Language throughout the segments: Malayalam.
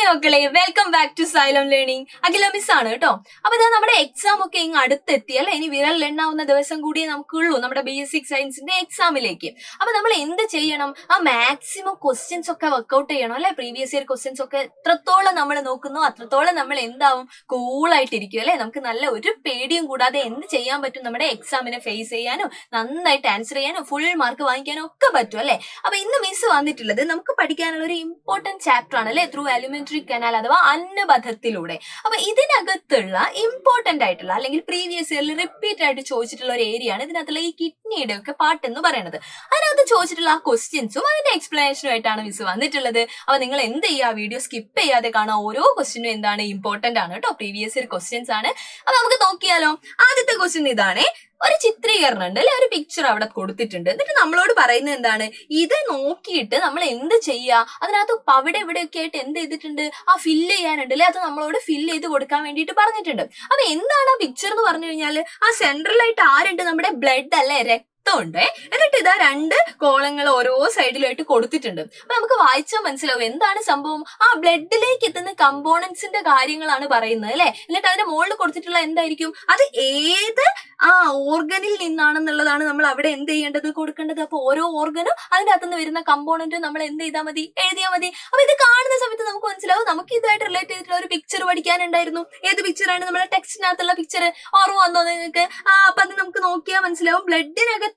മക്കളെ, welcome back to Xylem learning. Akhila miss ആണ് കേട്ടോ. അപ്പൊ ഇതാ നമ്മുടെ എക്സാം ഒക്കെ ഇങ്ങ് അടുത്തെത്തി അല്ലെ. ഇനി വിരൽ എണ്ണാവുന്ന ദിവസം കൂടിയേ നമുക്കുള്ളൂ നമ്മുടെ ബേസിക് സയൻസിന്റെ എക്സാമിലേക്ക്. അപ്പൊ നമ്മൾ എന്ത് ചെയ്യണം? ആ മാക്സിമം ക്വസ്റ്റ്യൻസ് ഒക്കെ വർക്ക്ഔട്ട് ചെയ്യണം അല്ലെ. പ്രീവിയസ് ഇയർ ക്വസ്റ്റ്യൻസ് ഒക്കെ എത്രത്തോളം നമ്മൾ നോക്കുന്നു അത്രത്തോളം നമ്മൾ എന്താവും, കൂളായിട്ടിരിക്കും അല്ലെ. നമുക്ക് നല്ല ഒരു പേടിയും കൂടാതെ എന്ത് ചെയ്യാൻ പറ്റും, നമ്മുടെ എക്സാമിനെ ഫേസ് ചെയ്യാനും നന്നായിട്ട് ആൻസർ ചെയ്യാനും ഫുൾ മാർക്ക് വാങ്ങിക്കാനും ഒക്കെ പറ്റും അല്ലെ. അപ്പൊ ഇന്ന് മിസ് വന്നിട്ടുള്ളത് നമുക്ക് പഠിക്കാനുള്ള ഒരു ഇമ്പോർട്ടന്റ് ചാപ്റ്റർ ആണ് അല്ലെ, ത്രൂ അലിമെന്ററി കനാൽ അഥവാ അന്നപഥത്തിലൂടെ. അപ്പൊ ഇതിനകത്തുള്ള ഇമ്പോർട്ടന്റ് ആയിട്ടുള്ള അല്ലെങ്കിൽ പ്രീവിയസ് ഇയറിൽ റിപ്പീറ്റ് ആയിട്ട് ചോദിച്ചിട്ടുള്ള ഒരു ഏരിയ ആണ് ഇതിനകത്തുള്ള ഈ കിഡ്നിയുടെ ഒക്കെ പാർട്ട് എന്ന് പറയുന്നത്. അതിനകത്ത് ചോദിച്ചിട്ടുള്ള ആ ക്വസ്റ്റ്യൻസും അതിന്റെ എക്സ്പ്ലനേഷനും ആയിട്ടാണ് മിസ് വന്നിട്ടുള്ളത്. അപ്പൊ നിങ്ങൾ എന്ത് ചെയ്യുക, വീഡിയോ സ്കിപ്പ് ചെയ്യാതെ കാണാം. ഓരോ ക്വസ്റ്റ്യനും എന്താണ് ഇമ്പോർട്ടന്റ് ആണ് കേട്ടോ, പ്രീവിയസ് ഇയർ ക്വസ്റ്റ്യൻസ് ആണ്. അപ്പൊ നമുക്ക് നോക്കിയാലോ. ആദ്യത്തെ ക്വസ്റ്റ്യൻ ഇതാണ്. ഒരു ചിത്രീകരണം ഉണ്ട് അല്ലെ, ഒരു പിക്ചർ അവിടെ കൊടുത്തിട്ടുണ്ട്. എന്നിട്ട് നമ്മളോട് പറയുന്നത് എന്താണ്, ഇത് നോക്കിയിട്ട് നമ്മൾ എന്ത് ചെയ്യുക, അതിനകത്ത് അവിടെ ഇവിടെയൊക്കെ ആയിട്ട് എന്ത് ചെയ്തിട്ടുണ്ട്, ആ ഫില്ല് ചെയ്യാനുണ്ട് അല്ലെ, അത് നമ്മളോട് ഫില്ല് ചെയ്ത് കൊടുക്കാൻ വേണ്ടിയിട്ട് പറഞ്ഞിട്ടുണ്ട്. അപ്പൊ എന്താണ് ആ പിക്ചർ എന്ന് പറഞ്ഞു കഴിഞ്ഞാൽ, ആ സെൻട്രലായിട്ട് ആരുണ്ട്, നമ്മുടെ ബ്ലഡ് അല്ലെ, ഉണ്ട്. എന്നിട്ട് ഇതാ രണ്ട് കോളങ്ങൾ ഓരോ സൈഡിലായിട്ട് കൊടുത്തിട്ടുണ്ട്. അപ്പൊ നമുക്ക് വായിച്ചാൽ മനസ്സിലാവും എന്താണ് സംഭവം. ആ ബ്ലഡിലേക്ക് എത്തുന്ന കമ്പോണൻസിന്റെ കാര്യങ്ങളാണ് പറയുന്നത് അല്ലെ. എന്നിട്ട് അതിന്റെ മുകളിൽ കൊടുത്തിട്ടുള്ള എന്തായിരിക്കും, അത് ഏത് ഓർഗനിൽ നിന്നാണെന്നുള്ളതാണ് നമ്മൾ അവിടെ എന്ത് ചെയ്യേണ്ടത്, കൊടുക്കേണ്ടത്. അപ്പൊ ഓരോ ഓർഗനും അതിന്റെ അകത്തുനിന്ന് വരുന്ന കമ്പോണന്റും നമ്മൾ എന്ത് ചെയ്താൽ മതി, എഴുതിയാൽ മതി. അപ്പൊ ഇത് കാണുന്ന സമയത്ത് നമുക്ക് മനസ്സിലാവും നമുക്ക് ഇതുമായിട്ട് റിലേറ്റ് ചെയ്തിട്ടുള്ള ഒരു പിക്ചർ പഠിക്കാനുണ്ടായിരുന്നു. ഏത് പിക്ചറാണ്, നമ്മുടെ ടെക്സ്റ്റിനകത്തുള്ള പിക്ചർ ഓർമ്മ വന്നോ നിങ്ങൾക്ക്? അപ്പൊ അത് നമുക്ക് നോക്കിയാൽ മനസ്സിലാവും. ബ്ലഡിനകത്തേക്ക്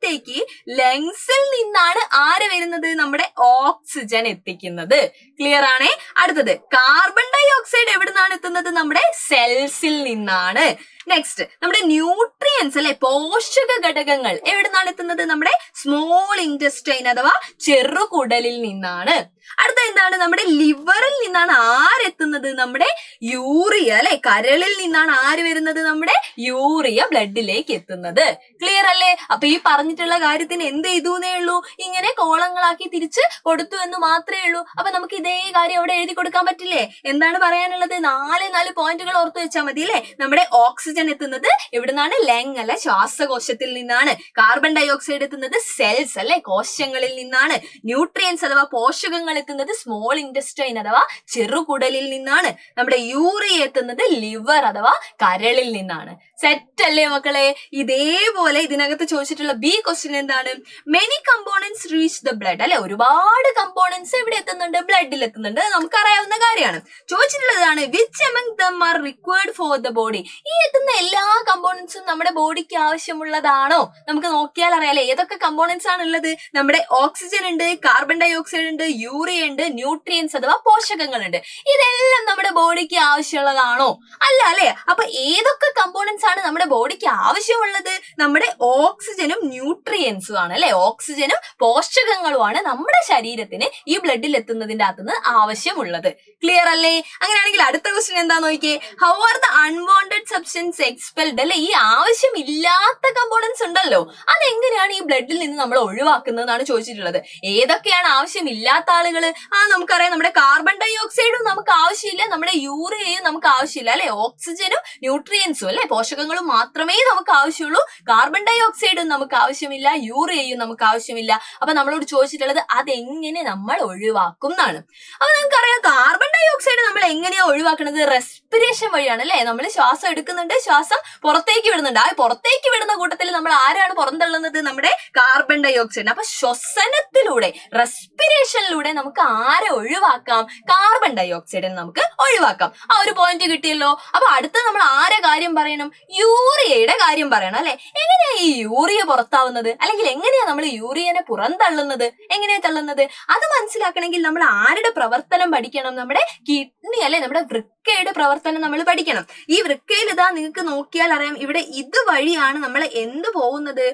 ലങ്സിൽ നിന്നാണ് ആര് വരുന്നത്, നമ്മുടെ ഓക്സിജൻ എത്തിക്കുന്നത്. ക്ലിയർ ആണേ. അടുത്തത് കാർബൺ ഡൈ ഓക്സൈഡ് എവിടെ നിന്നാണ് എത്തുന്നത്, നമ്മുടെ സെൽസിൽ നിന്നാണ്. നെക്സ്റ്റ് നമ്മുടെ ന്യൂട്രിയൻസ് അല്ലെ, പോഷക ഘടകങ്ങൾ എവിടെ നിന്നാണ് എത്തുന്നത്, നമ്മുടെ സ്മോൾ ഇൻറ്റസ്റ്റൈൻ അഥവാ ചെറുകുടലിൽ നിന്നാണ്. അടുത്ത എന്താണ്, നമ്മുടെ ലിവറിൽ നിന്നാണ് ആരെത്തുന്നത്, നമ്മുടെ യൂറിയ അല്ലെ, കരളിൽ നിന്നാണ് ആര് വരുന്നത്, നമ്മുടെ യൂറിയ ബ്ലഡിലേക്ക് എത്തുന്നത്. ക്ലിയർ അല്ലേ. അപ്പൊ ഈ പറഞ്ഞിട്ടുള്ള കാര്യത്തിന് എന്ത് ചെയ്തൂന്നേ ഉള്ളൂ, ഇങ്ങനെ കോളങ്ങളാക്കി തിരിച്ച് കൊടുത്തു എന്ന് മാത്രമേ ഉള്ളൂ. അപ്പൊ നമുക്ക് ഇതേ കാര്യം അവിടെ എഴുതി കൊടുക്കാൻ പറ്റില്ലേ. എന്താണ് പറയാനുള്ളത്, നാല് പോയിന്റുകൾ ഓർത്തു വെച്ചാൽ മതി അല്ലെ. നമ്മുടെ ഓക്സിജൻ എത്തുന്നത് എവിടുന്നാണ്, ലങ് അല്ലെ, ശ്വാസകോശത്തിൽ നിന്നാണ്. കാർബൺ ഡൈ ഓക്സൈഡ് എത്തുന്നത് സെൽസ് അല്ലെ, കോശങ്ങളിൽ നിന്നാണ്. ന്യൂട്രിയൻസ് അഥവാ പോഷകങ്ങൾ എത്തുന്നത് സ്മോൾ ഇൻറ്റസ്റ്റൈൻ അഥവാ ചെറുകുടലിൽ നിന്നാണ്. നമ്മുടെ യൂറിയ എത്തുന്നത് ലിവർ അഥവാ കരളിൽ നിന്നാണ്. സെറ്റ് അല്ലേ മക്കളെ. ഇതേപോലെ ഇതിനകത്ത് ചോദിച്ചിട്ടുള്ള ബി ക്വസ്റ്റ്യൻ എന്താണ്, many components reach the blood അല്ലെ, ഒരുപാട് കമ്പോണൻസ് എവിടെ എത്തുന്നുണ്ട്, ബ്ലഡിൽ എത്തുന്നുണ്ട്. നമുക്കറിയാവുന്ന കാര്യമാണ്. ചോദിച്ചിട്ടുള്ളതാണ് which among them are required for the body. ഈ എത്തുന്ന എല്ലാ കമ്പോണൻസും നമ്മുടെ ബോഡിക്ക് ആവശ്യമുള്ളതാണോ? നമുക്ക് നോക്കിയാൽ അറിയാലേ ഏതൊക്കെ കമ്പോണൻസ് ആണ് ഉള്ളത്. നമ്മുടെ ഓക്സിജൻ ഉണ്ട്, കാർബൺ ഡൈ ഓക്സൈഡ് ഉണ്ട്, യൂറിയ ഉണ്ട്, ന്യൂട്രിയൻസ് അഥവാ പോഷകങ്ങളുണ്ട്. ഇതെല്ലാം നമ്മുടെ ബോഡിക്ക് ആവശ്യമുള്ളതാണോ? അല്ല അല്ലെ. അപ്പൊ ഏതൊക്കെ കമ്പോണൻസ് ആണ് നമ്മുടെ ബോഡിക്ക് ആവശ്യമുള്ളത്, നമ്മുടെ ഓക്സിജനും ന്യൂട്രിയൻസും ആണ് അല്ലെ. ഓക്സിജനും പോഷകങ്ങളുമാണ് നമ്മുടെ ശരീരത്തിന് ഈ ബ്ലഡിൽ എത്തുന്നതിന്റെ അകത്തുനിന്ന് ആവശ്യമുള്ളത്. ക്ലിയർ അല്ലേ. അങ്ങനെയാണെങ്കിൽ അടുത്ത ക്വസ്റ്റ്യൻ എന്താ നോക്കിയേ, how are the unwanted substance expelled അല്ലെ. ഈ ആവശ്യമില്ലാത്ത കമ്പോണൻസ് ഉണ്ടല്ലോ, അതെങ്ങനെയാണ് ഈ ബ്ലഡിൽ നിന്ന് നമ്മൾ ഒഴിവാക്കുന്നതെന്നാണ് ചോദിച്ചിട്ടുള്ളത്. ഏതൊക്കെയാണ് ആവശ്യമില്ലാത്ത ആളുകൾ? നമുക്കറിയാം നമ്മുടെ കാർബൺ ഡൈ ഓക്സൈഡും നമുക്ക് ആവശ്യമില്ല, നമ്മുടെ യൂറിയയും നമുക്ക് ആവശ്യമില്ല അല്ലെ. ഓക്സിജനും ന്യൂട്രിയൻസും അല്ലെ, പോഷകങ്ങളും മാത്രമേ നമുക്ക് ആവശ്യമുള്ളൂ. കാർബൺ ഡൈ ഓക്സൈഡും നമുക്ക് ആവശ്യമില്ല, യൂറിയയും നമുക്ക് ആവശ്യമില്ല. അപ്പൊ നമ്മളോട് ചോദിച്ചിട്ടുള്ളത് അതെങ്ങനെ നമ്മൾ ഒഴിവാക്കും എന്നാണ്. അപ്പൊ നമുക്കറിയാം കാർബൺ ഡൈ ഓക്സൈഡ് നമ്മൾ എങ്ങനെയാ ഒഴിവാക്കുന്നത്, റെസ്പിറേഷൻ വഴിയാണ് അല്ലെ. നമ്മൾ ശ്വാസം എടുക്കുന്നുണ്ട്, ശ്വാസം പുറത്തേക്ക് വിടുന്നുണ്ട്. ആ പുറത്തേക്ക് വിടുന്ന കൂട്ടത്തിൽ നമ്മൾ ആരാണ് പുറന്തള്ളുന്നത്, നമ്മുടെ കാർബൺ ഡൈ ഓക്സൈഡ്. അപ്പൊ ശ്വസനത്തിലൂടെ, റെസ്പിറേഷനിലൂടെ നമുക്ക് ആരെ ഒഴിവാക്കാം, കാർബൺ ഡൈ ഓക്സൈഡിനെ നമുക്ക് ഒഴിവാക്കാം. ആ ഒരു പോയിന്റ് കിട്ടിയല്ലോ. അപ്പൊ അടുത്ത നമ്മൾ ആരെ കാര്യം പറയണം, യൂറിയയുടെ കാര്യം പറയണം അല്ലെ. എങ്ങനെയാ ഈ യൂറിയ പുറത്താവുന്നത്, അല്ലെങ്കിൽ എങ്ങനെയാ നമ്മൾ യൂറിയനെ പുറന്തള്ളുന്നത്, എങ്ങനെയാ തള്ളുന്നത്, അത് മനസ്സിലാക്കണമെങ്കിൽ നമ്മൾ ആരുടെ പ്രവർത്തനം പഠിക്കണം, നമ്മുടെ കിഡ്നി അല്ലെ, നമ്മുടെ വൃക്കയുടെ പ്രവർത്തനം നമ്മൾ പഠിക്കണം. ഈ വൃക്കയിൽ ഇതാ നിങ്ങൾക്ക് നോക്കിയാൽ അറിയാം, ഇവിടെ ഇതുവഴിയാണ് നമ്മൾ എന്ത് പോകുന്നത്,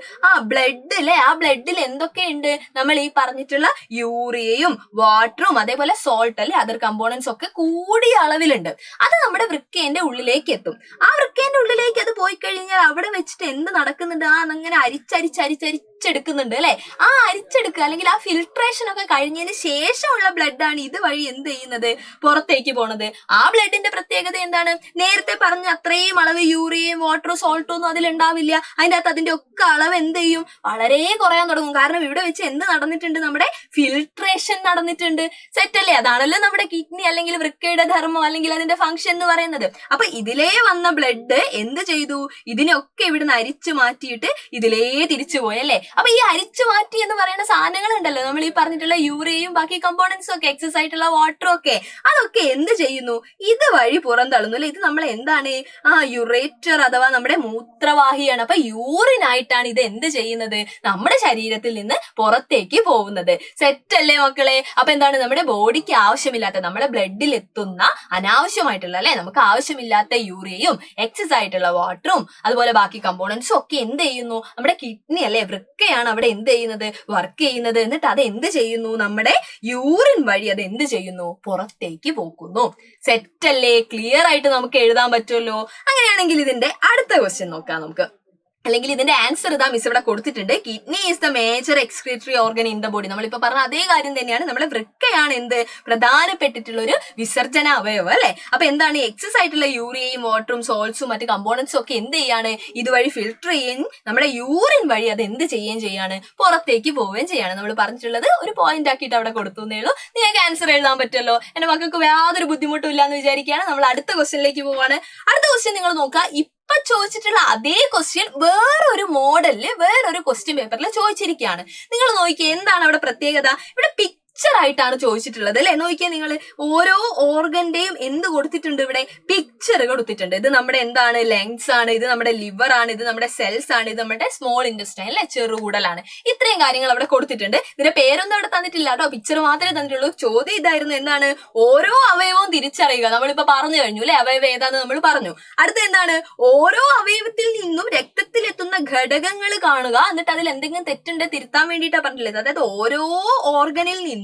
ബ്ലഡ് അല്ലെ. ആ ബ്ലഡിൽ എന്തൊക്കെയുണ്ട്, നമ്മൾ ഈ പറഞ്ഞിട്ടുള്ള യൂറിയയും വാട്ടറും അതേപോലെ സോൾട്ട് അല്ലെ, അതർ കമ്പോണൻസ് ഒക്കെ കൂടിയ അളവിലുണ്ട്. അത് നമ്മുടെ വൃക്കേന്റെ ഉള്ളിലേക്ക് എത്തും. ആ വൃക്കേന്റെ ഉള്ളിലേക്ക് അത് പോയി കഴിഞ്ഞാൽ അവിടെ വെച്ചിട്ട് എന്ത് നടക്കുന്നുണ്ട്, അങ്ങനെ അരിച്ചരിച്ചരിച്ചരിച്ച് അരിച്ചെടുക്കുന്നുണ്ട് അല്ലെ. ആ അരിച്ചെടുക്കുക അല്ലെങ്കിൽ ആ ഫിൽട്രേഷൻ ഒക്കെ കഴിഞ്ഞതിന് ശേഷമുള്ള ബ്ലഡ് ആണ് ഇതുവഴി എന്ത് ചെയ്യുന്നത്, പുറത്തേക്ക് പോണത്. ആ ബ്ലഡിന്റെ പ്രത്യേകത എന്താണ്? നേരത്തെ പറഞ്ഞ അത്രയും അളവ് യൂറിയയും വാട്ടറും സോൾട്ടും ഒന്നും അതിലുണ്ടാവില്ല. അതിന്റെ അകത്ത് അതിന്റെ ഒക്കെ അളവ് എന്ത് ചെയ്യും, വളരെ കുറയാൻ തുടങ്ങും. കാരണം ഇവിടെ വെച്ച് എന്ത് നടന്നിട്ടുണ്ട്, നമ്മുടെ ഫിൽട്രേഷൻ നടന്നിട്ടുണ്ട്. സെറ്റ് അല്ലേ? അതാണല്ലോ നമ്മുടെ കിഡ്നി അല്ലെങ്കിൽ വൃക്കയുടെ ധർമ്മം അല്ലെങ്കിൽ അതിന്റെ ഫംഗ്ഷൻ എന്ന് പറയുന്നത്. അപ്പൊ ഇതിലേ വന്ന ബ്ലഡ് എന്ത് ചെയ്തു, ഇതിനൊക്കെ ഇവിടുന്ന് അരിച്ചു മാറ്റിയിട്ട് ഇതിലേ തിരിച്ചു പോയി അല്ലേ. അപ്പൊ ഈ അരിച്ചു മാറ്റി എന്ന് പറയുന്ന സാധനങ്ങൾ ഉണ്ടല്ലോ, നമ്മൾ ഈ പറഞ്ഞിട്ടുള്ള യൂറിയയും ബാക്കി കമ്പോണൻസും ഒക്കെ, എക്സസ് ആയിട്ടുള്ള വാട്ടറും ഒക്കെ, അതൊക്കെ എന്ത് ചെയ്യുന്നു, ഇതുവഴി പുറന്തള്ളുന്നു അല്ലെ. ഇത് നമ്മൾ എന്താണ്, യുറേറ്റർ അഥവാ നമ്മുടെ മൂത്രവാഹിയാണ്. അപ്പൊ യൂറിൻ ആയിട്ടാണ് ഇത് എന്ത് ചെയ്യുന്നത്, നമ്മുടെ ശരീരത്തിൽ നിന്ന് പുറത്തേക്ക് പോകുന്നത്. സെറ്റ് അല്ലേ മക്കളെ? അപ്പൊ എന്താണ്, നമ്മുടെ ബോഡിക്ക് ആവശ്യമില്ലാത്ത, നമ്മുടെ ബ്ലഡിൽ എത്തുന്ന അനാവശ്യമായിട്ടുള്ള അല്ലെ, നമുക്ക് ആവശ്യമില്ലാത്ത യൂറിയയും എക്സസ് ആയിട്ടുള്ള വാട്ടറും അതുപോലെ ബാക്കി കമ്പോണൻസും ഒക്കെ എന്ത് ചെയ്യുന്നു, നമ്മുടെ കിഡ്നി അല്ലെ, വൃക്കയാണ് അവിടെ എന്ത് ചെയ്യുന്നത്, വർക്ക് ചെയ്യുന്നത്. എന്നിട്ട് അത് എന്ത് ചെയ്യുന്നു, നമ്മുടെ യൂറിൻ വഴി അത് എന്ത് ചെയ്യുന്നു, പുറത്തേക്ക് പോകുന്നു. സെറ്റ് അല്ലേ? ക്ലിയർ ആയിട്ട് നമുക്ക് എഴുതാൻ പറ്റുമല്ലോ. അങ്ങനെയാണെങ്കിൽ ഇതിന്റെ അടുത്ത ക്വസ്റ്റ്യൻ നോക്കാം നമുക്ക്. അല്ലെങ്കിൽ ഇതിന്റെ ആൻസർ ഇതാ മിസ് ഇവിടെ കൊടുത്തിട്ടുണ്ട്. Kidney is the major excretory organ in the body. നമ്മളിപ്പോ പറഞ്ഞ അതേ കാര്യം തന്നെയാണ്. നമ്മുടെ വൃക്കയാണ് എന്ത്, പ്രധാനപ്പെട്ടിട്ടുള്ള ഒരു വിസർജന അവയവം അല്ലെ. അപ്പൊ എന്താണ്, എക്സസ് ആയിട്ടുള്ള യൂറിയയും വാട്ടറും സോൾട്സും മറ്റു കമ്പോണൻസും ഒക്കെ എന്ത് ചെയ്യാണ്, ഇതുവഴി ഫിൽട്ടർ ചെയ്യും, നമ്മുടെ യൂറിൻ വഴി അത് എന്ത് ചെയ്യുകയും ചെയ്യാണ്, പുറത്തേക്ക് പോവുകയും ചെയ്യാണ്. നമ്മൾ പറഞ്ഞിട്ടുള്ളത് ഒരു പോയിന്റ് ആക്കിയിട്ട് അവിടെ കൊടുത്തു എന്നേ ഉള്ളൂ. നിങ്ങൾക്ക് ആൻസർ എഴുതാൻ പറ്റുമല്ലോ. എന്റെ മക്കൾക്ക് യാതൊരു ബുദ്ധിമുട്ടും ഇല്ലാന്ന് വിചാരിക്കുകയാണ്. നമ്മൾ അടുത്ത ക്വസ്റ്റ്യനിലേക്ക് പോവാണ്. അടുത്ത ക്വസ്റ്റ്യൻ നിങ്ങൾ നോക്കുക. ഇപ്പൊ ചോദിച്ചിട്ടുള്ള അതേ ക്വസ്റ്റ്യൻ വേറൊരു മോഡലില് വേറൊരു ക്വസ്റ്റ്യൻ പേപ്പറിൽ ചോദിച്ചിരിക്കുകയാണ്. നിങ്ങൾ നോക്കിയേ, എന്താണ് അവിടെ പ്രത്യേകത? ഇവിടെ പിക്ചർ ആയിട്ടാണ് ചോദിച്ചിട്ടുള്ളത് അല്ലെ. നോക്കിയാൽ നിങ്ങൾ ഓരോ ഓർഗന്റെയും എന്ത് കൊടുത്തിട്ടുണ്ട്, ഇവിടെ പിക്ചർ കൊടുത്തിട്ടുണ്ട്. ഇത് നമ്മുടെ എന്താണ്, ലങ്സ് ആണ്, ഇത് നമ്മുടെ ലിവർ ആണ്, ഇത് നമ്മുടെ സെൽസ് ആണ്, ഇത് നമ്മുടെ സ്മോൾ ഇൻറ്റസ്റ്റൈൻ അല്ലെ, ചെറുകുടലാണ്. ഇത്രയും കാര്യങ്ങൾ അവിടെ കൊടുത്തിട്ടുണ്ട്. ഇതിന്റെ പേരൊന്നും അവിടെ തന്നിട്ടില്ല കേട്ടോ, പിക്ചർ മാത്രമേ തന്നിട്ടുള്ളൂ. ചോദ്യം ഇതായിരുന്നു, എന്താണ്, ഓരോ അവയവവും തിരിച്ചറിയുക. നമ്മളിപ്പോ പറഞ്ഞു കഴിഞ്ഞു അല്ലെ, അവയവം ഏതാന്ന് നമ്മൾ പറഞ്ഞു. അടുത്ത എന്താണ്, ഓരോ അവയവത്തിൽ നിന്നും രക്തത്തിലെത്തുന്ന ഘടകങ്ങൾ കാണുക, എന്നിട്ട് അതിൽ എന്തെങ്കിലും തെറ്റുണ്ട് തിരുത്താൻ വേണ്ടിയിട്ടാണ് പറഞ്ഞിട്ടുള്ളത്. അതായത് ഓരോ ഓർഗനിൽ നിന്നും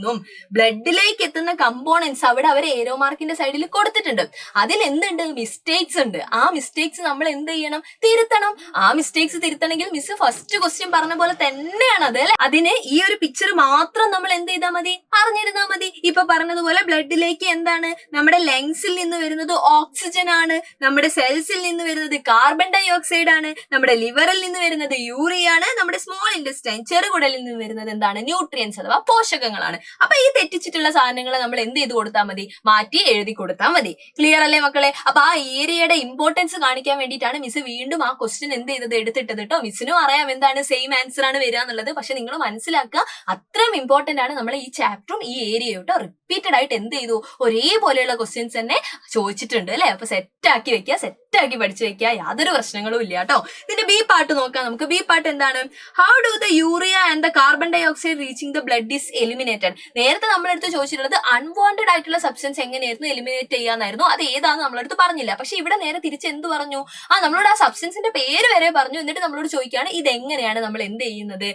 ബ്ലഡിലേക്ക് എത്തുന്ന കമ്പോണൻസ് അവിടെ അവർ ഏരോ മാർക്കിന്റെ സൈഡിൽ കൊടുത്തിട്ടുണ്ട്. അതിൽ എന്തുണ്ട്, മിസ്റ്റേക്സ് ഉണ്ട്. ആ മിസ്റ്റേക്സ് നമ്മൾ എന്ത് ചെയ്യണം, തിരുത്തണം. ആ മിസ്റ്റേക്സ് തിരുത്തണമെങ്കിൽ മിസ് ഫസ്റ്റ് ക്വസ്റ്റ്യൻ പറഞ്ഞ പോലെ തന്നെയാണ് അത് അല്ലെ. അതിന് ഈ ഒരു പിക്ചർ മാത്രം നമ്മൾ എന്ത് ചെയ്താൽ മതി, അറിഞ്ഞിരുന്നാൽ മതി. ഇപ്പൊ പറഞ്ഞതുപോലെ ബ്ലഡിലേക്ക് എന്താണ്, നമ്മുടെ ലങ്സിൽ നിന്ന് വരുന്നത് ഓക്സിജൻ ആണ്, നമ്മുടെ സെൽസിൽ നിന്ന് വരുന്നത് കാർബൺ ഡൈ ഓക്സൈഡ് ആണ്, നമ്മുടെ ലിവറിൽ നിന്ന് വരുന്നത് യൂറിയ ആണ്, നമ്മുടെ സ്മോൾ ഇൻറ്റസ്റ്റൈൻ ചെറുകുടലിൽ നിന്ന് വരുന്നത് എന്താണ്, ന്യൂട്രിയൻസ് അഥവാ പോഷകങ്ങളാണ്. അപ്പൊ ഈ തെറ്റിച്ചിട്ടുള്ള സാധനങ്ങൾ നമ്മൾ എന്ത് ചെയ്ത് കൊടുത്താൽ മതി, മാറ്റി എഴുതി കൊടുത്താൽ മതി. ക്ലിയർ അല്ലേ മക്കളെ? അപ്പൊ ആ ഏരിയയുടെ ഇമ്പോർട്ടൻസ് കാണിക്കാൻ വേണ്ടിയിട്ടാണ് മിസ് വീണ്ടും ആ ക്വസ്റ്റ്യൻ എന്ത് ചെയ്തത്, എടുത്തിട്ടത് കേട്ടോ. മിസ്സിനും അറിയാം എന്താണ് സെയിം ആൻസർ ആണ് വരിക എന്നുള്ളത്. പക്ഷെ നിങ്ങൾ മനസ്സിലാക്കുക, അത്രയും ഇമ്പോർട്ടന്റ് ആണ് നമ്മൾ ഈ ചാപ്റ്ററും ഈ ഏരിയയും കേട്ടോ. റിപ്പീറ്റഡ് ആയിട്ട് എന്ത് ചെയ്തു, ഒരേപോലെയുള്ള ക്വസ്റ്റ്യൻസ് തന്നെ ചോദിച്ചിട്ടുണ്ട് അല്ലെ. അപ്പൊ സെറ്റ് ആക്കി വെക്കുക, സെറ്റ് ആക്കി പഠിച്ചു വെക്കുക, യാതൊരു പ്രശ്നങ്ങളും ഇല്ല കേട്ടോ. ഇതിന്റെ ബി പാർട്ട് നോക്കാം നമുക്ക്. ബി പാർട്ട് എന്താണ്, how do the urea and the carbon dioxide reaching the blood is eliminated. നേരത്തെ നമ്മളെടുത്ത് ചോദിച്ചിട്ടുള്ളത് അൺവാണ്ടഡ് ആയിട്ടുള്ള സബ്സ്റ്റൻസ് എങ്ങനെയായിരുന്നു എലിമിനേറ്റ് ചെയ്യാന്നായിരുന്നു. അത് ഏതാന്ന് നമ്മളടുത്ത് പറഞ്ഞില്ല. പക്ഷെ ഇവിടെ നേരെ തിരിച്ച് എന്ത് പറഞ്ഞു, നമ്മളോട് ആ സബ്സ്റ്റൻസിന്റെ പേര് വരെ പറഞ്ഞു. എന്നിട്ട് നമ്മളോട് ചോദിക്കുകയാണ് ഇതെങ്ങനെയാണ് നമ്മൾ എന്ത് ചെയ്യുന്നത്,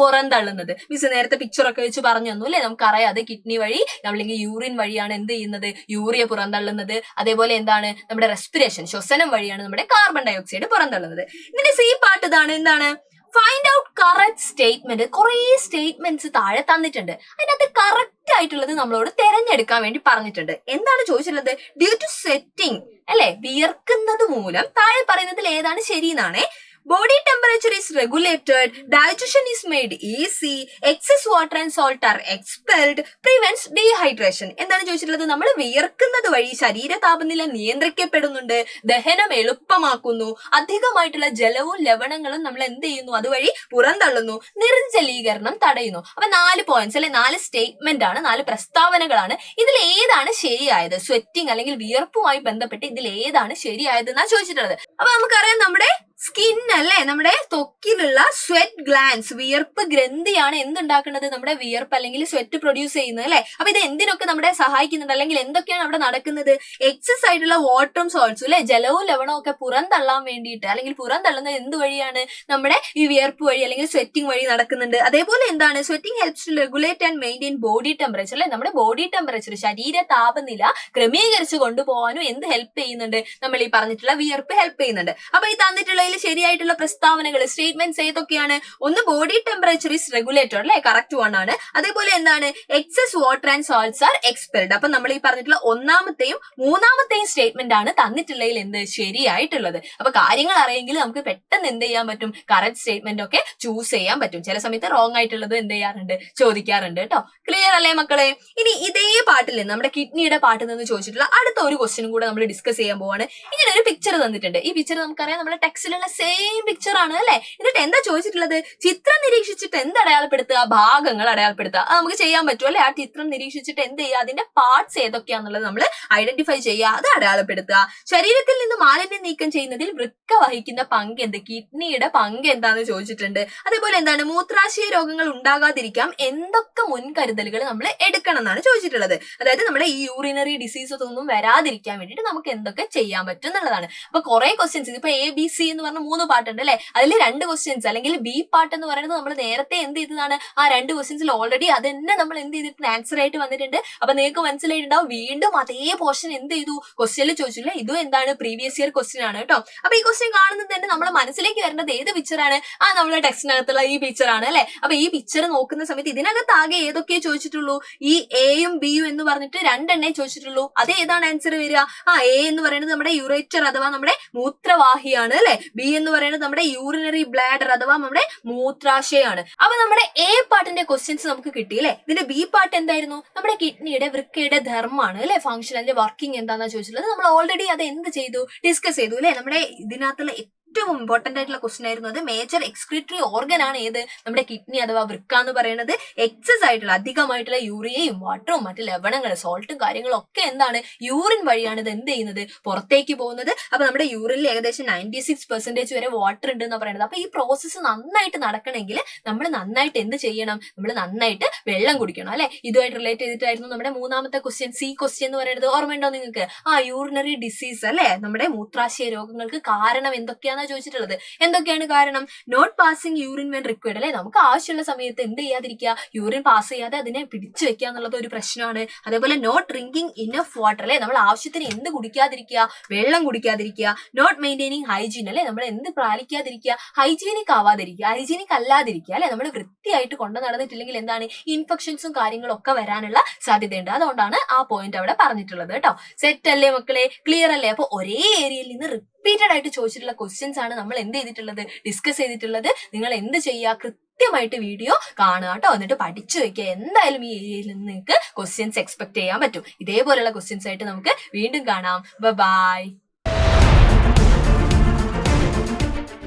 പുറന്തള്ളുന്നത്. മിസ് നേരത്തെ പിക്ചർ ഒക്കെ വെച്ച് പറഞ്ഞു തന്നു അല്ലെ. നമുക്കറിയാം അത് കിഡ്നി വഴി അല്ലെങ്കിൽ യൂറിൻ വഴിയാണ് എന്ത് ചെയ്യുന്നത്, യൂറിയ പുറന്തള്ളുന്നത്. അതേപോലെ എന്താണ്, നമ്മുടെ റെസ്പിറേഷൻ ശ്വസനം വഴിയാണ് നമ്മുടെ കാർബൺ ഡൈ ഓക്സൈഡ് പുറന്തള്ളുന്നത്. ഇതിന്റെ സി പാർട്ട് ഇതാണ്, എന്താണ്, ഫൈൻഡ് ഔട്ട് കറക്റ്റ് സ്റ്റേറ്റ്മെന്റ്. കുറെ സ്റ്റേറ്റ്മെന്റ്സ് താഴെ തന്നിട്ടുണ്ട്. അതിനകത്ത് കറക്റ്റ് ആയിട്ടുള്ളത് നമ്മളോട് തെരഞ്ഞെടുക്കാൻ വേണ്ടി പറഞ്ഞിട്ടുണ്ട്. എന്താണ് ചോദിച്ചിട്ടുള്ളത്, ഡ്യൂ ടു സ്വെറ്റിംഗ് അല്ലെ, വിയർക്കുന്നത് മൂലം താഴെ പറയുന്നതിൽ ഏതാണ് ശരി എന്നാണേ. Body temperature is regulated, digestion is made easy, excess water and salt are expelled, prevents dehydration. എന്താണ് ചോദിച്ചിട്ടുള്ളത്, നമ്മൾ വിയർക്കുന്നത് വഴി ശരീര താപനില നിയന്ത്രിക്കപ്പെടുന്നുണ്ട്, ദഹനം എളുപ്പമാക്കുന്നു, അധികമായിട്ടുള്ള ജലവും ലവണങ്ങളും നമ്മൾ എന്ത് ചെയ്യുന്നു, അതുവഴി പുറന്തള്ളുന്നു, നിർജ്ജലീകരണം തടയുന്നു. അപ്പൊ 4 പോയിന്റ്സ് അല്ലെ, 4 സ്റ്റേറ്റ്മെന്റ് ആണ്, 4 പ്രസ്താവനകളാണ്. ഇതിൽ ഏതാണ് ശരിയായത്, സ്വെറ്റിംഗ് അല്ലെങ്കിൽ വിയർപ്പുമായി ബന്ധപ്പെട്ട് ഇതിൽ ഏതാണ് ശരിയായത് എന്നാണ് ചോദിച്ചിട്ടുള്ളത്. അപ്പൊ നമുക്കറിയാം നമ്മുടെ സ്കിൻ അല്ലെ, നമ്മുടെ ത്വക്കിലുള്ള സ്വെറ്റ് ഗ്ലാൻസ്, വിയർപ്പ് ഗ്രന്ഥിയാണ് എന്തുണ്ടാക്കുന്നത്, നമ്മുടെ വിയർപ്പ് അല്ലെങ്കിൽ സ്വെറ്റ് പ്രൊഡ്യൂസ് ചെയ്യുന്നത് അല്ലെ. അപ്പൊ ഇത് എന്തിനൊക്കെ നമ്മുടെ സഹായിക്കുന്നുണ്ട്, അല്ലെങ്കിൽ എന്തൊക്കെയാണ് അവിടെ നടക്കുന്നത്, എക്സസ് ആയിട്ടുള്ള വാട്ടറും സോൾട്സും അല്ലെ, ജലവും ലവണവും ഒക്കെ പുറന്തള്ളാൻ വേണ്ടിയിട്ട്, അല്ലെങ്കിൽ പുറന്തള്ളുന്നത് എന്ത് വഴിയാണ്, നമ്മുടെ ഈ വിയർപ്പ് വഴി അല്ലെങ്കിൽ സ്വെറ്റിംഗ് വഴി നടക്കുന്നുണ്ട്. അതേപോലെ എന്താണ്, sweating helps to regulate and maintain body temperature അല്ലെ, നമ്മുടെ ബോഡി ടെമ്പറേച്ചർ ശരീര താപനില ക്രമീകരിച്ച് കൊണ്ടുപോകാനും എന്ത് ഹെൽപ്പ് ചെയ്യുന്നുണ്ട്, നമ്മൾ ഈ പറഞ്ഞിട്ടുള്ള വിയർപ്പ് ഹെൽപ്പ് ചെയ്യുന്നുണ്ട്. അപ്പൊ ഈ തന്നിട്ടുള്ള തന്നിട്ടുള്ളതിൽ ശരിയായിട്ടുള്ള പ്രസ്താവനകൾ സ്റ്റേറ്റ്മെന്റ്സ് ഏതൊക്കെയാണ്? ഒന്ന് ബോഡി ടെമ്പറേച്ചർ ഇസ് റെഗുലേറ്റഡ് അല്ലെ, കറക്റ്റ് വൺ ആണ്. അതേപോലെ എന്താണ്? Excess water and salts are expelled. അപ്പൊ നമ്മൾ ഈ പറഞ്ഞിട്ടുള്ള ഒന്നാമത്തെയും മൂന്നാമത്തെയും സ്റ്റേറ്റ്മെന്റ് ആണ് തന്നിട്ടുള്ളതിൽ എന്ത് ശരിയായിട്ടുള്ളത്. അപ്പൊ കാര്യങ്ങൾ അറിയെങ്കിൽ നമുക്ക് പെട്ടെന്ന് എന്ത് ചെയ്യാൻ പറ്റും? കറക്റ്റ് സ്റ്റേറ്റ്മെന്റ് ഒക്കെ ചൂസ് ചെയ്യാൻ പറ്റും. ചില സമയത്ത് റോങ് ആയിട്ടുള്ളത് എന്ത് ചെയ്യാറുണ്ട്? ചോദിക്കാറുണ്ട് കേട്ടോ. ക്ലിയർ അല്ലേ മക്കളെ? ഇനി ഇതേ പാട്ടിൽ നിന്ന് നമ്മുടെ കിഡ്നിയുടെ പാട്ടിൽ നിന്ന് ചോദിച്ചിട്ടുള്ള അടുത്ത ഒരു ക്വസ്റ്റ്യനും കൂടെ നമ്മൾ ഡിസ്കസ് ചെയ്യാൻ പോവാണ്. ഇങ്ങനെ ഒരു പിക്ചർ തന്നിട്ടുണ്ട്. ഈ പിക്ചർ നമുക്കറിയാം നമ്മുടെ ടെക്സ്റ്റിലുള്ള സെയിം പിക്ചർ ആണ് അല്ലെ. എന്നിട്ട് എന്താ ചോദിച്ചിട്ടുള്ളത്? ചിത്രം നിരീക്ഷിച്ചിട്ട് എന്ത് അടയാളപ്പെടുത്തുക? ഭാഗങ്ങൾ അടയാളപ്പെടുത്തുക. അത് നമുക്ക് ചെയ്യാൻ പറ്റും അല്ലെ. ആ ചിത്രം നിരീക്ഷിച്ചിട്ട് എന്ത് ചെയ്യുക? അതിന്റെ പാർട്സ് ഏതൊക്കെയാന്നുള്ളത് നമ്മൾ ഐഡന്റിഫൈ ചെയ്യുക, അത് അടയാളപ്പെടുത്തുക. ശരീരത്തിൽ നിന്ന് മാലിന്യം നീക്കം ചെയ്യുന്നതിൽ വൃക്ക വഹിക്കുന്ന പങ്ക് എന്ത്? കിഡ്നിയുടെ പങ്ക് എന്താന്ന് ചോദിച്ചിട്ടുണ്ട്. അതേപോലെ എന്താണ്? മൂത്രാശയ രോഗങ്ങൾ ഉണ്ടാകാതിരിക്കാം എന്തൊക്കെ മുൻകരുതലുകൾ നമ്മൾ എടുക്കണം എന്നാണ് ചോദിച്ചിട്ടുള്ളത്. അതായത് നമ്മുടെ ഈ യൂറിനറി ഡിസീസസ് ഒന്നും വരാതിരിക്കാൻ വേണ്ടിയിട്ട് നമുക്ക് എന്തൊക്കെ ചെയ്യാൻ പറ്റും എന്നുള്ളതാണ്. അപ്പൊ കുറെ ക്വസ്റ്റ്യൻസ് ഇപ്പൊ ABC എന്ന് പറഞ്ഞ 3 പാർട്ടുണ്ട് അല്ലെ. അതിൽ 2 ക്വസ്റ്റ്യൻസ് അല്ലെങ്കിൽ B പാർട്ട് എന്ന് പറയുന്നത് നമ്മൾ നേരത്തെ എന്ത് ചെയ്തതാണ്? ആ 2 ക്വസ്റ്റ്യൻസിൽ ഓൾറെഡി അതന്നെ നമ്മൾ എന്ത് ചെയ്തിട്ടുണ്ട്? ആൻസർ ആയിട്ട് വന്നിട്ടുണ്ട്. അപ്പൊ നിങ്ങൾക്ക് മനസ്സിലായിട്ടുണ്ടാവും. വീണ്ടും അതേ പോർഷൻ എന്ത് ചെയ്തു? ക്വസ്റ്റ്യനിൽ ചോദിച്ചില്ല. ഇതും എന്താണ്? പ്രീവിയസ് ഇയർ ക്വസ്റ്റ്യൻ ആണ് കേട്ടോ. അപ്പൊ ഈ ക്വസ്റ്റ്യൻ കാണുന്നത് തന്നെ നമ്മുടെ മനസ്സിലേക്ക് വരേണ്ടത് ഏത് പിക്ചറാണ്? നമ്മുടെ ടെക്സ്റ്റിനകത്തുള്ള ഈ പിക്ചർ ആണ് അല്ലെ. അപ്പൊ ഈ പിക്ചർ നോക്കുന്ന സമയത്ത് ഇതിനകത്ത് ആകെ ഏതൊക്കെ ചോദിച്ചിട്ടുള്ളൂ? ഈ Aയും Bയും എന്ന് പറഞ്ഞിട്ട് 2 എണ്ണേ ചോദിച്ചിട്ടുള്ളൂ. അത് ഏതാണ് ആൻസർ വരിക? A എന്ന് പറയുന്നത് നമ്മുടെ യുറേറ്റർ അഥവാ നമ്മുടെ മൂത്രവാഹിയാണ് അല്ലെ. B എന്ന് പറയുന്നത് നമ്മുടെ യൂറിനറി ബ്ലാഡർ അഥവാ നമ്മുടെ മൂത്രാശയാണ്. അപ്പൊ നമ്മുടെ A പാർട്ടിന്റെ ക്വസ്റ്റ്യൻസ് നമുക്ക് കിട്ടി അല്ലെ. ഇതിന്റെ B പാർട്ട് എന്തായിരുന്നു? നമ്മുടെ കിഡ്നിയുടെ വൃക്കയുടെ ധർമ്മമാണ് അല്ലെ, ഫംഗ്ഷൻ, അതിന്റെ വർക്കിംഗ് എന്താണെന്നാ ചോദിച്ചിട്ടുള്ളത്. നമ്മൾ ഓൾറെഡി അത് എന്ത് ചെയ്തു? ഡിസ്കസ് ചെയ്തു അല്ലെ. നമ്മുടെ ഇതിനകത്തുള്ള ഏറ്റവും ഇമ്പോർട്ടന്റ് ആയിട്ടുള്ള ക്വസ്റ്റൻ ആയിരുന്നു അത്. മേജർ എക്സ്ക്രീറ്ററി ഓർഗൻ ആണ് ഏത്? നമ്മുടെ കിഡ്നി അഥവാ വൃക്ക എന്ന് പറയുന്നത്. എക്സസ് ആയിട്ടുള്ള അധികമായിട്ടുള്ള യൂറിയയും വാട്ടറും മറ്റു ലവണങ്ങൾ സോൾട്ടും കാര്യങ്ങളും ഒക്കെ എന്താണ്? യൂറിൻ വഴിയാണ് ഇത് എന്ത് ചെയ്യുന്നത്? പുറത്തേക്ക് പോകുന്നത്. അപ്പൊ നമ്മുടെ യൂറിനിൽ ഏകദേശം 96% വരെ വാട്ടർ ഉണ്ട് എന്ന് പറയുന്നത്. അപ്പൊ ഈ പ്രോസസ്സ് നന്നായിട്ട് നടക്കണമെങ്കിൽ നമ്മൾ നന്നായിട്ട് എന്ത് ചെയ്യണം? നമ്മൾ നന്നായിട്ട് വെള്ളം കുടിക്കണം അല്ലെ. ഇതുമായിട്ട് റിലേറ്റ് ചെയ്തിട്ടായിരുന്നു നമ്മുടെ മൂന്നാമത്തെ ക്വസ്റ്റ്യൻ, C ക്വസ്റ്റ്യൻ എന്ന് പറയുന്നത്. ഓർമ്മയുണ്ടോ നിങ്ങൾക്ക്? യൂറിനറി ഡിസീസ് അല്ലെ, നമ്മുടെ മൂത്രാശയ രോഗങ്ങൾക്ക് കാരണം എന്തൊക്കെയാണ് ചോദിച്ചിട്ടുള്ളത്. എന്തൊക്കെയാണ് കാരണം? Not passing urine when required അല്ലെ. നമുക്ക് ആവശ്യമുള്ള സമയത്ത് എന്ത് ചെയ്യാതിരിക്കുക? യൂറിൻ പാസ് ചെയ്യാതെ അതിനെ പിടിച്ചു വെക്കുക എന്നുള്ളത് ഒരു പ്രശ്നമാണ്. അതേപോലെ നോട്ട് ഡ്രിങ്കിങ് ഇനഫ് വാട്ടർ അല്ലെ, നമ്മൾ ആവശ്യത്തിന് എന്ത് കുടിക്കാതിരിക്കുക? വെള്ളം കുടിക്കാതിരിക്കുക. നോട്ട് മെയിൻറ്റെയിനിങ് ഹൈജീൻ അല്ലെ, നമ്മൾ എന്ത് പാലിക്കാതിരിക്കുക? ഹൈജീനിക് ആവാതിരിക്കുക, ഹൈജീനിക് അല്ലാതിരിക്കുക അല്ലെ. നമ്മൾ വൃത്തിയായിട്ട് കൊണ്ടു നടന്നിട്ടില്ലെങ്കിൽ എന്താണ്? ഇൻഫെക്ഷൻസും കാര്യങ്ങളും ഒക്കെ വരാനുള്ള സാധ്യതയുണ്ട്. അതുകൊണ്ടാണ് ആ പോയിന്റ് അവിടെ പറഞ്ഞിട്ടുള്ളത് കേട്ടോ. സെറ്റ് അല്ലേ മക്കളെ? ക്ലിയർ അല്ലേ? അപ്പൊ ഒരേ ഏരിയയിൽ നിന്ന് റിപ്പീറ്റഡ് ആയിട്ട് ചോദിച്ചിട്ടുള്ള ക്വസ്റ്റ്യൻസ് ആണ് നമ്മൾ എന്ത് ചെയ്തിട്ടുള്ളത്? ഡിസ്കസ് ചെയ്തിട്ടുള്ളത്. നിങ്ങൾ എന്ത് ചെയ്യുക? കൃത്യമായിട്ട് വീഡിയോ കാണുക കേട്ടോ. എന്നിട്ട് പഠിച്ചു വെക്കുക. എന്തായാലും ഈ ഏരിയയിൽ നിന്ന് നിങ്ങൾക്ക് ക്വസ്റ്റ്യൻസ് എക്സ്പെക്ട് ചെയ്യാൻ പറ്റും. ഇതേപോലെയുള്ള ക്വസ്റ്റ്യൻസ് ആയിട്ട് നമുക്ക് വീണ്ടും കാണാം. ബൈ.